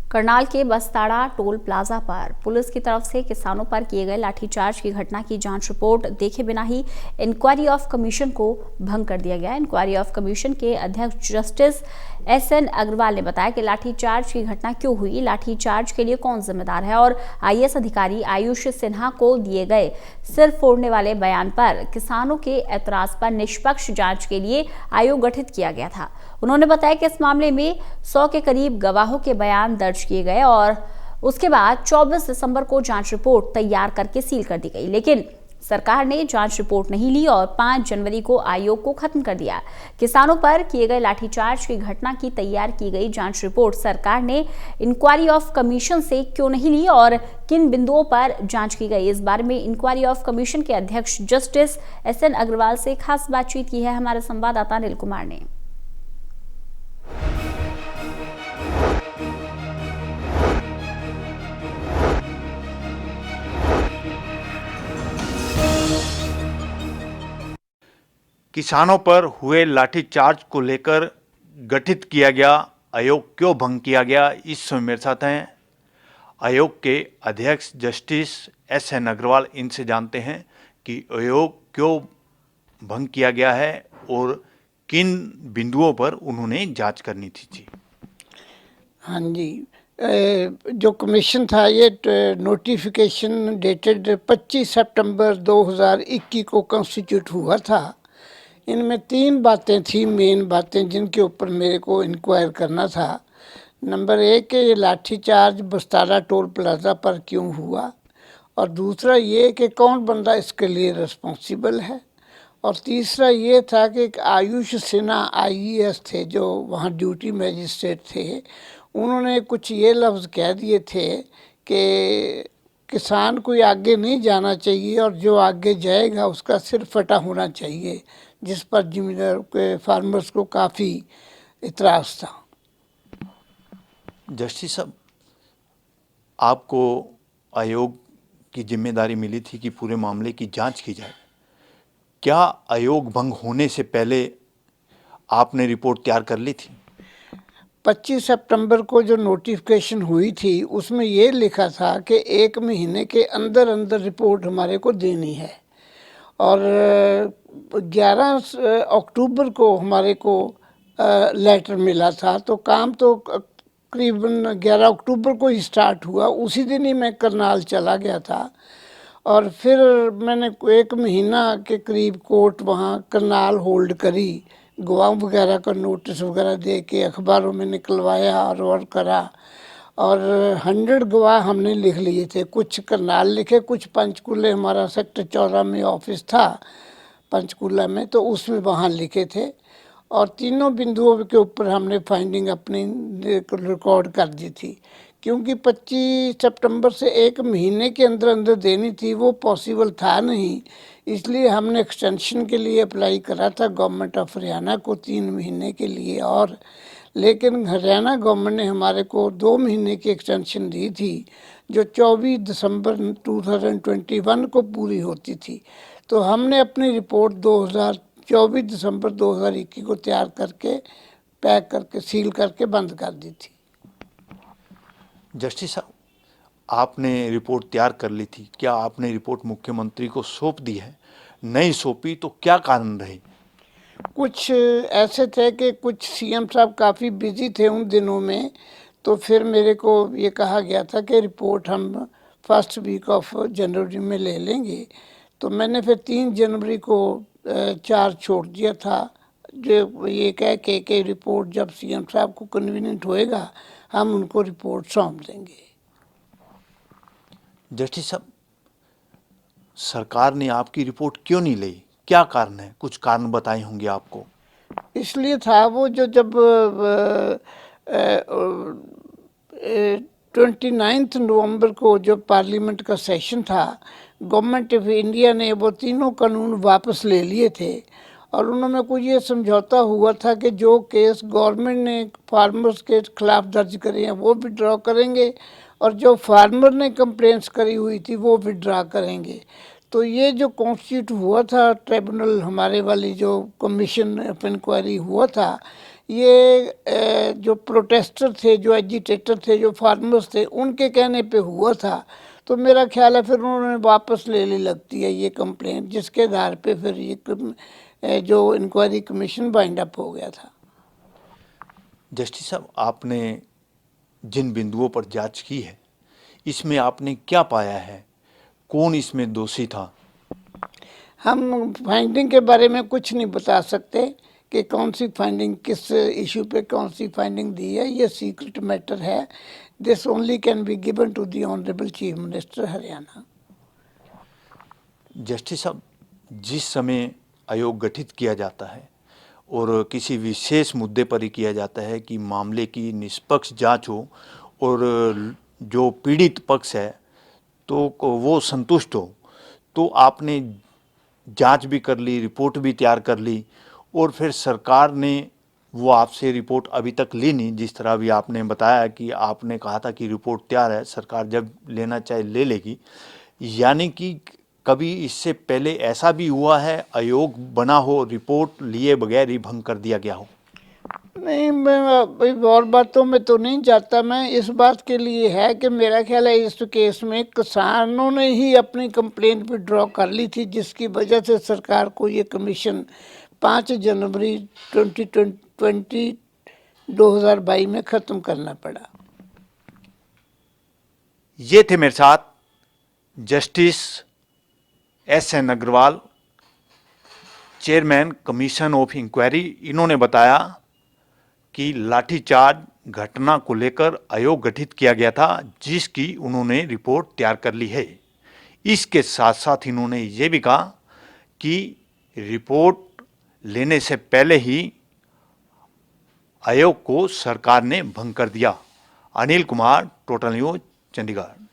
करनाल के Bastara toll plaza पर police की तरफ से किसानों पर किए गए लाठीचार्ज की घटना की जांच रिपोर्ट देखे बिना ही इंक्वायरी ऑफ कमीशन को भंग कर दिया गया। इंक्वायरी ऑफ कमीशन के अध्यक्ष जस्टिस एसएन अग्रवाल ने बताया कि लाठीचार्ज की घटना क्यों हुई, लाठीचार्ज के लिए कौन जिम्मेदार है और आईएएस अधिकारी आयुष सिन्हा को दिए गए सिर फोड़ने वाले बयान पर किसानों के ऐतराज पर निष्पक्ष जांच के लिए आयोग गठित किया गया था। उन्होंने बताया कि इस मामले में 100 के करीब गवाहों के बयान दर्ज किए गए और उसके बाद 24 दिसंबर को जांच रिपोर्ट तैयार करके सील कर दी गई, लेकिन सरकार ने जांच रिपोर्ट नहीं ली और 5 जनवरी को आयोग को खत्म कर दिया। किसानों पर किए गए लाठीचार्ज की घटना की तैयार की गई जांच रिपोर्ट सरकार ने इंक्वायरी ऑफ कमीशन से क्यों नहीं ली और किन बिंदुओं पर जांच की गई, इस बारे में इंक्वायरी ऑफ कमीशन के अध्यक्ष जस्टिस एसएन अग्रवाल से खास बातचीत की है हमारे संवाददाता अनिल कुमार ने। किसानों पर हुए लाठीचार्ज को लेकर गठित किया गया आयोग क्यों भंग किया गया, इस समय मेरे साथ हैं आयोग के अध्यक्ष जस्टिस एसएन अग्रवाल। इनसे जानते हैं कि आयोग क्यों भंग किया गया है और किन बिंदुओं पर उन्होंने जांच करनी थी। जी हाँ जी, जो कमीशन था ये नोटिफिकेशन डेटेड 25 सितंबर 2021 को कॉन्स्टिट्यूट हुआ था। इनमें 3 बातें थी, मेन बातें जिनके ऊपर मेरे को इंक्वायर करना था। नंबर 1 ये लाठीचार्ज बस्ताड़ा टोल प्लाजा पर क्यों हुआ, और दूसरा ये कि कौन बंदा इसके लिए रिस्पॉन्सिबल है, और तीसरा ये था कि एक आयुष सिन्हा आईएएस थे जो वहाँ ड्यूटी मैजिस्ट्रेट थे, उन्होंने कुछ ये लफ्ज़ कह दिए थे कि किसान कोई आगे नहीं जाना चाहिए और जो आगे जाएगा उसका सिर फटा होना चाहिए, जिस पर जिम्मेदार के फार्मर्स को काफ़ी इतराज़ था। जस्टिस साहब, आपको आयोग की जिम्मेदारी मिली थी कि पूरे मामले की जांच की जाए। क्या आयोग भंग होने से पहले आपने रिपोर्ट तैयार कर ली थी? 25 सितंबर को जो नोटिफिकेशन हुई थी उसमें ये लिखा था कि 1 महीने के अंदर अंदर रिपोर्ट हमारे को देनी है, और 11 अक्टूबर को हमारे को लेटर मिला था। तो काम तो करीबन 11 अक्टूबर को ही स्टार्ट हुआ। उसी दिन ही मैं करनाल चला गया था और फिर मैंने 1 महीना के करीब कोर्ट वहाँ करनाल होल्ड करी, गवाह वगैरह का नोटिस वगैरह दे के अखबारों में निकलवाया और करा, और 100 गवाह हमने लिख लिए थे। कुछ करनाल लिखे, कुछ पंचकूले, हमारा सेक्टर 14 में ऑफिस था पंचकूला में, तो उसमें वहाँ लिखे थे, और तीनों बिंदुओं के ऊपर हमने फाइंडिंग अपनी रिकॉर्ड कर दी थी। क्योंकि 25 सितंबर से 1 महीने के अंदर अंदर देनी थी, वो पॉसिबल था नहीं, इसलिए हमने एक्सटेंशन के लिए अप्लाई करा था गवर्नमेंट ऑफ हरियाणा को 3 महीने के लिए, और लेकिन हरियाणा गवर्नमेंट ने हमारे को 2 महीने की एक्सटेंशन दी थी जो 24 दिसंबर 2021 को पूरी होती थी। तो हमने अपनी रिपोर्ट 24 दिसंबर 2021 को तैयार करके पैक करके सील करके बंद कर दी थी। जस्टिस साहब, आपने रिपोर्ट तैयार कर ली थी, क्या आपने रिपोर्ट मुख्यमंत्री को सौंप दी है? नहीं सौंपी तो क्या कारण रहे? कुछ ऐसे थे कि कुछ सीएम साहब काफ़ी बिजी थे उन दिनों में, तो फिर मेरे को ये कहा गया था कि रिपोर्ट हम फर्स्ट वीक ऑफ जनवरी में ले लेंगे। तो मैंने फिर 3 जनवरी को चार्ज छोड़ दिया था, जो ये कह के रिपोर्ट जब सीएम साहब को कन्वीनियंट होएगा हम उनको रिपोर्ट सौंप देंगे। जस्टिस साहब, सरकार ने आपकी रिपोर्ट क्यों नहीं ली? क्या कारण है? कुछ कारण बताए होंगे आपको। इसलिए था वो जो जब 29 नवंबर को जो पार्लियामेंट का सेशन था, गवर्नमेंट ऑफ इंडिया ने वो तीनों कानून वापस ले लिए थे, और उन्होंने कुछ ये समझौता हुआ था कि जो केस गवर्नमेंट ने फार्मर्स के खिलाफ दर्ज करे हैं वो विड्रॉ करेंगे, और जो फार्मर ने कंप्लेंट्स करी हुई थी वो विड्रॉ करेंगे। तो ये जो कॉन्स्टिट्यूट हुआ था ट्रिब्यूनल, हमारे वाली जो कमीशन ऑफ इंक्वायरी हुआ था, ये जो प्रोटेस्टर थे, जो एजिटेटर थे, जो फार्मर्स थे, उनके कहने पे हुआ था। तो मेरा ख्याल है फिर उन्होंने वापस लेने लगती है ये कंप्लेंट, जिसके आधार पे फिर ये जो इंक्वायरी कमीशन बाइंड अप हो गया था। जस्टिस साहब, आपने जिन बिंदुओं पर जांच की है, इसमें आपने क्या पाया है? कौन इसमें दोषी था? हम फाइंडिंग के बारे में कुछ नहीं बता सकते कि कौन सी फाइंडिंग किस इशू पे कौन सी फाइंडिंग दी है, ये सीक्रेट मैटर है। This only can be given to the honourable chief minister Haryana. Justice साहब, जिस समय आयोग गठित किया जाता है और किसी विशेष मुद्दे पर ही किया जाता है कि मामले की निष्पक्ष जांच हो और जो पीड़ित पक्ष है तो वो संतुष्ट हो, तो आपने जांच भी कर ली, रिपोर्ट भी तैयार कर ली और फिर सरकार ने वो आपसे रिपोर्ट अभी तक ली नहीं। जिस तरह भी आपने बताया कि आपने कहा था कि रिपोर्ट तैयार है, सरकार जब लेना चाहे ले लेगी, यानी कि कभी इससे पहले ऐसा भी हुआ है आयोग बना हो, रिपोर्ट लिए बगैर ही भंग कर दिया गया हो? नहीं, मैं और बातों में तो नहीं जाता। मैं इस बात के लिए है कि मेरा ख्याल है इस केस में किसानों ने ही अपनी कंप्लेंट विड्रॉ कर ली थी, जिसकी वजह से सरकार को ये कमीशन 5 जनवरी 2022 में ख़त्म करना पड़ा। ये थे मेरे साथ justice S N. Agarwal, chairman commission of inquiry. इन्होंने बताया कि लाठीचार्ज घटना को लेकर आयोग गठित किया गया था, जिसकी उन्होंने रिपोर्ट तैयार कर ली है। इसके साथ साथ इन्होंने ये भी कहा कि रिपोर्ट लेने से पहले ही आयोग को सरकार ने भंग कर दिया। Anil Kumar, total news, Chandigarh.